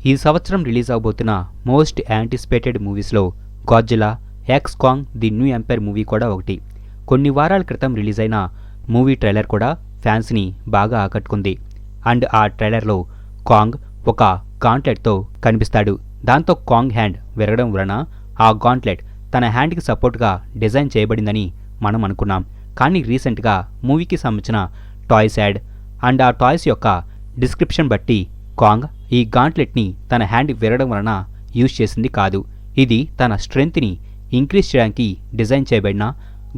ఈ సంవత్సరం రిలీజ్ అవబోతున్న మోస్ట్ యాంటిసిపేటెడ్ మూవీస్లో Godzilla x Kong the new empire movie కూడా ఒకటి. కొన్ని వారాల క్రితం రిలీజ్ అయిన మూవీ ట్రైలర్ కూడా ఫ్యాన్స్ని బాగా ఆకట్టుకుంది. అండ్ ఆ ట్రైలర్లో కాంగ్ ఒక గాంట్లెట్తో కనిపిస్తాడు. దాంతో కాంగ్ హ్యాండ్ విరగడం వలన ఆ గాంట్లెట్ తన హ్యాండ్కి సపోర్ట్గా డిజైన్ చేయబడిందని మనం అనుకున్నాం. కానీ రీసెంట్గా మూవీకి సంబంధించిన టాయ్స్ యాడ్ అండ్ ఆ టాయ్స్ యొక్క డిస్క్రిప్షన్ బట్టి కాంగ్ ఈ గాంట్లెట్ని తన హ్యాండ్ విరగడం వలన యూజ్ చేసింది కాదు. ఇది తన స్ట్రెంగ్త్ని ఇంక్రీజ్ చేయడానికి డిజైన్ చేయబడిన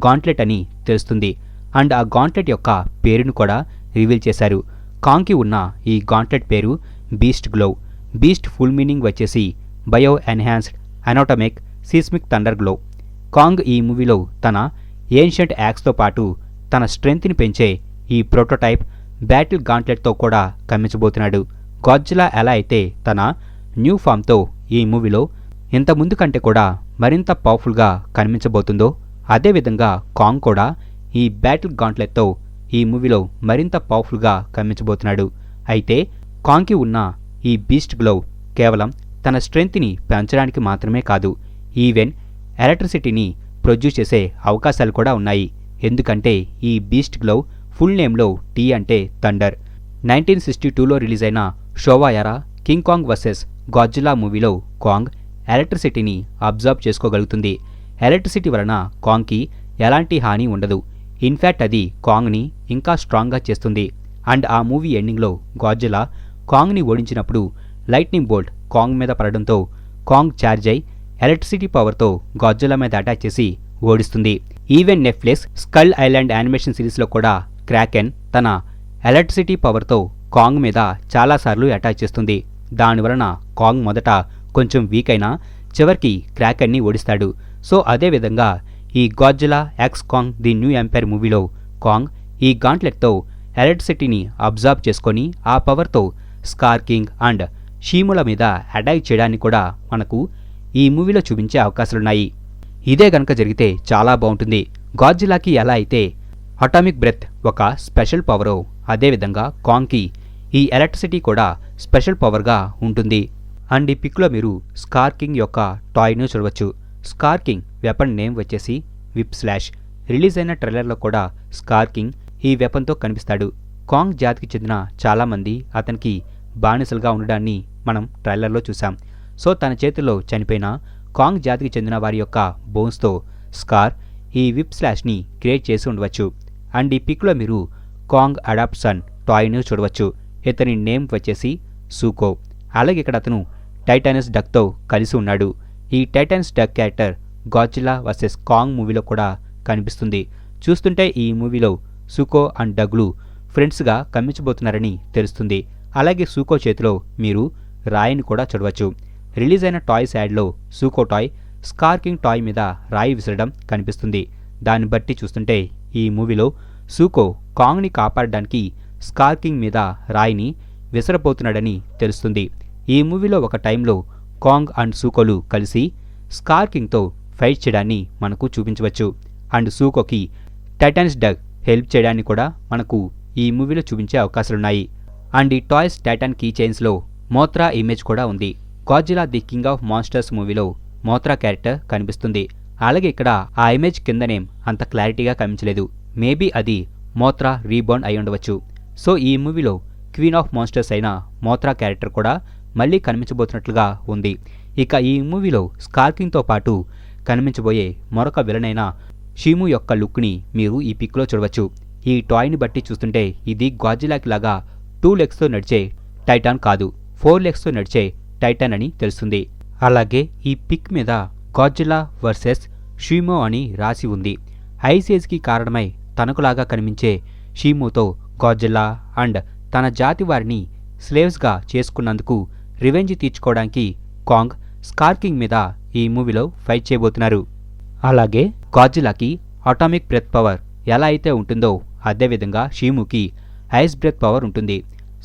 గాంట్లెట్ అని తెలుస్తుంది. అండ్ ఆ గాంట్లెట్ యొక్క పేరును కూడా రివీల్ చేశారు. కాంగ్కి ఉన్న ఈ గాంట్లెట్ పేరు beast glow. Beast full meaning వచ్చేసి bio enhanced anatomic seismic thunder glow. Kong ఈ మూవీలో తన ఏన్షియంట్ యాక్స్తో పాటు తన స్ట్రెంగ్త్ని పెంచే ఈ ప్రోటోటైప్ బ్యాటిల్ గాంట్లెట్తో కూడా కమ్మించబోతున్నాడు. గాడ్జిలా ఎలా అయితే తన న్యూ ఫామ్తో ఈ మూవీలో ఇంతకుముందు కంటే కూడా మరింత పవర్ఫుల్గా కనిపించబోతుందో అదేవిధంగా కాంగ్ కూడా ఈ బ్యాటిల్ గాంట్లెట్తో ఈ మూవీలో మరింత పవర్ఫుల్గా కనిపించబోతున్నాడు. అయితే కాంగ్కి ఉన్న ఈ బీస్ట్ గ్లో కేవలం తన స్ట్రెంగ్త్ని పెంచడానికి మాత్రమే కాదు, ఈవెన్ ఎలక్ట్రిసిటీని ప్రొడ్యూస్ చేసే అవకాశాలు కూడా ఉన్నాయి. ఎందుకంటే ఈ బీస్ట్ గ్లో ఫుల్ నేమ్లో టీ అంటే థండర్. 1962లో రిలీజ్ అయిన షోవా ఎరా కింగ్ కాంగ్ వర్సెస్ గాడ్జిలా మూవీలో కాంగ్ ఎలక్ట్రిసిటీని అబ్జర్వ్ చేసుకోగలుగుతుంది. ఎలక్ట్రిసిటీ వలన కాంగ్కి ఎలాంటి హాని ఉండదు. ఇన్ఫ్యాక్ట్ అది కాంగ్ని ఇంకా స్ట్రాంగ్గా చేస్తుంది. అండ్ ఆ మూవీ ఎండింగ్లో గాడ్జిలా కాంగ్ని ఓడించినప్పుడు లైట్నింగ్ బోల్ట్ కాంగ్ మీద పడడంతో కాంగ్ ఛార్జ్ అయి ఎలక్ట్రిసిటీ పవర్తో గాడ్జిలా మీద అటాక్ చేసి ఓడిస్తుంది. Even Netflix Skull Island animation సిరీస్లో కూడా క్రాకెన్ తన ఎలక్ట్రిసిటీ పవర్తో కాంగ్ మీద చాలాసార్లు అటాక్ చేస్తుంది. దానివలన కాంగ్ మొదట కొంచెం వీక్ అయినా చివరికి క్రాకెన్ని ఓడిస్తాడు. సో అదేవిధంగా ఈ Godzilla x Kong the new empire మూవీలో కాంగ్ ఈ గాంట్లెట్తో ఎలక్ట్రిసిటీని అబ్జర్వ్ చేసుకొని ఆ పవర్తో స్కార్ కింగ్ అండ్ షీముల మీద అటాక్ చేయడాన్ని కూడా మనకు ఈ మూవీలో చూపించే అవకాశాలున్నాయి. ఇదే గనక జరిగితే చాలా బాగుంటుంది. గాడ్జిలాకి ఎలా అయితే అటామిక్ బ్రెత్ ఒక స్పెషల్ పవరో అదేవిధంగా కాంగ్కి ఈ ఎలక్ట్రిసిటీ కూడా స్పెషల్ పవర్గా ఉంటుంది. అండ్ ఈ పిక్లో మీరు స్కార్ కింగ్ యొక్క టాయ్ను చూడవచ్చు. స్కార్ కింగ్ వెపన్ నేమ్ వచ్చేసి విప్ స్లాష్. రిలీజ్ అయిన ట్రైలర్లో కూడా స్కార్ కింగ్ ఈ వెపన్తో కనిపిస్తాడు. కాంగ్ జాతికి చెందిన చాలామంది అతనికి బానిసలుగా ఉండడాన్ని మనం ట్రైలర్లో చూసాం. సో తన చేతుల్లో చనిపోయిన కాంగ్ జాతికి చెందిన వారి యొక్క బోన్స్తో స్కార్ ఈ విప్ స్లాష్ని క్రియేట్ చేసి ఉండవచ్చు. అండ్ ఈ పిక్లో మీరు కాంగ్ అడాప్షన్ టాయ్ను చూడవచ్చు. ఇతని నేమ్ వచ్చేసి సూకో. అలాగే ఇక్కడ అతను టైటానస్ డక్తో కలిసి ఉన్నాడు. ఈ Titanus Doug character Godzilla versus Kong మూవీలో కూడా కనిపిస్తుంది. చూస్తుంటే ఈ మూవీలో సూకో అండ్ డగ్లు ఫ్రెండ్స్గా కమ్మించబోతున్నారని తెలుస్తుంది. అలాగే సూకో చేతిలో మీరు రాయిని కూడా చూడవచ్చు. రిలీజ్ అయిన టాయ్స్ యాడ్లో Suko toy Skar King toy మీద రాయి విసరడం కనిపిస్తుంది. దాన్ని బట్టి చూస్తుంటే ఈ మూవీలో సూకో కాంగ్ని కాపాడడానికి స్కార్ కింగ్ మీద రాయిని విసరబోతున్నాడని తెలుస్తుంది. ఈ మూవీలో ఒక టైంలో కాంగ్ అండ్ సూకోలు కలిసి స్కార్ కింగ్తో ఫైట్ చేయడాన్ని మనకు చూపించవచ్చు. అండ్ సూకోకి టైటానస్ డగ్ హెల్ప్ చేయడాన్ని కూడా మనకు ఈ మూవీలో చూపించే అవకాశాలున్నాయి. అండ్ ఈ టాయ్స్ టైటాన్ కీ చైన్స్లో మోత్రా ఇమేజ్ కూడా ఉంది. Godzilla the king of monsters మూవీలో మోత్రా క్యారెక్టర్ కనిపిస్తుంది. అలాగే ఇక్కడ ఆ ఇమేజ్ కింద నేమ్ అంత క్లారిటీగా కనిపించలేదు. మేబీ అది మోత్రా రీబోర్న్ అయి ఉండవచ్చు. సో ఈ మూవీలో క్వీన్ ఆఫ్ మాన్స్టర్స్ అయిన మోత్రా క్యారెక్టర్ కూడా మళ్ళీ కనిపించబోతున్నట్లుగా ఉంది. ఇక ఈ మూవీలో స్కార్ కింగ్తో పాటు కనిపించబోయే మరొక విలన్ అయిన షీము యొక్క లుక్ని మీరు ఈ పిక్లో చూడవచ్చు. ఈ టాయ్ని బట్టి చూస్తుంటే ఇది గాడ్జిలాకి లాగా 2 లెగ్స్తో నడిచే టైటాన్ కాదు, 4 లెగ్స్తో నడిచే టైటాన్ అని తెలుస్తుంది. అలాగే ఈ పిక్ మీద గాడ్జిలా వర్సెస్ షీమో అని రాసి ఉంది. ఐసేజ్కి కారణమై తనకులాగా కనిపించే షీమోతో గాడ్జిలా అండ్ తన జాతి వారిని స్లేవ్స్గా చేసుకున్నందుకు రివెంజ్ తీర్చుకోవడానికి కాంగ్ స్కార్ కింగ్ మీద ఈ మూవీలో ఫైట్ చేయబోతున్నారు. అలాగే గాడ్జిలాకి అటామిక్ బ్రెత్ పవర్ ఎలా అయితే ఉంటుందో అదేవిధంగా షీముకి ఐస్ బ్రెత్ పవర్ ఉంటుంది.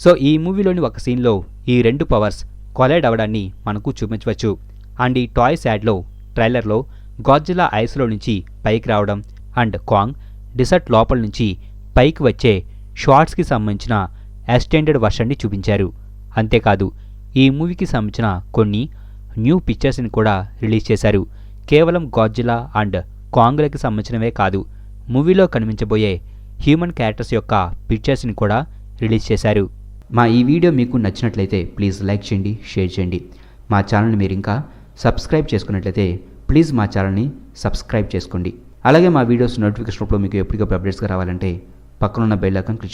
సో ఈ మూవీలోని ఒక సీన్లో ఈ 2 పవర్స్ కొలైడ్ అవడాన్ని మనకు చూపించవచ్చు. అండ్ ఈ టాయ్స్ యాడ్లో ట్రైలర్లో గాడ్జిలా ఐస్లో నుంచి పైకి రావడం అండ్ కాంగ్ డిసర్ట్ లోపల నుంచి పైకి వచ్చే షార్ట్స్కి సంబంధించిన ఎక్స్టెండెడ్ వర్షన్ని చూపించారు. అంతేకాదు ఈ మూవీకి సంబంధించిన కొన్ని న్యూ పిక్చర్స్ని కూడా రిలీజ్ చేశారు. కేవలం గాడ్జిలా అండ్ కాంగ్లకి సంబంధించినవే కాదు, మూవీలో కనిపించబోయే హ్యూమన్ క్యారెక్టర్స్ యొక్క పిక్చర్స్ని కూడా రిలీజ్ చేశారు. మా ఈ వీడియో మీకు నచ్చినట్లయితే ప్లీజ్ లైక్ చేయండి, షేర్ చేయండి. మా ఛానల్ని మీరు ఇంకా సబ్స్క్రైబ్ చేసుకున్నట్లయితే ప్లీజ్ మా ఛానల్ని సబ్స్క్రైబ్ చేసుకోండి. అలాగే మా వీడియోస్ నోటిఫికేషన్ రూపంలో మీకు ఎప్పటికప్పుడు అప్డేట్స్గా రావాలంటే పక్కనున్న బెల్ ఐకాన్ క్లిక్